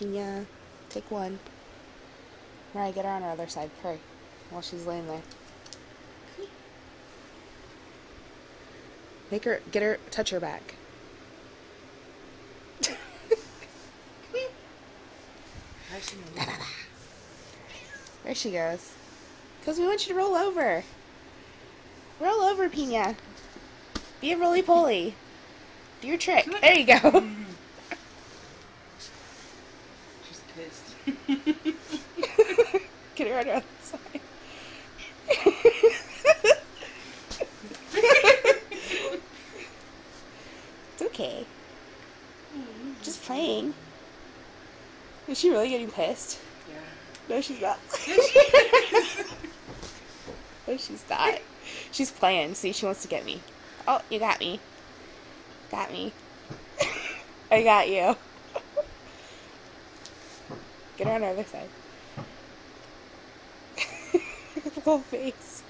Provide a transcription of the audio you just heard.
Pina. Take one. Mariah, get her on her other side. Hurry. While she's laying there. Get her, touch her back. There she goes. Because we want you to roll over. Roll over, Pina. Be a roly-poly. Do your trick. There you go. She's pissed. Get her on her other side. It's okay. Just playing. Is she really getting pissed? Yeah. No, she's not. No, she's not. She's playing. See, she wants to get me. Oh, you got me. Got me. I got you. Get her on the other side. The whole face.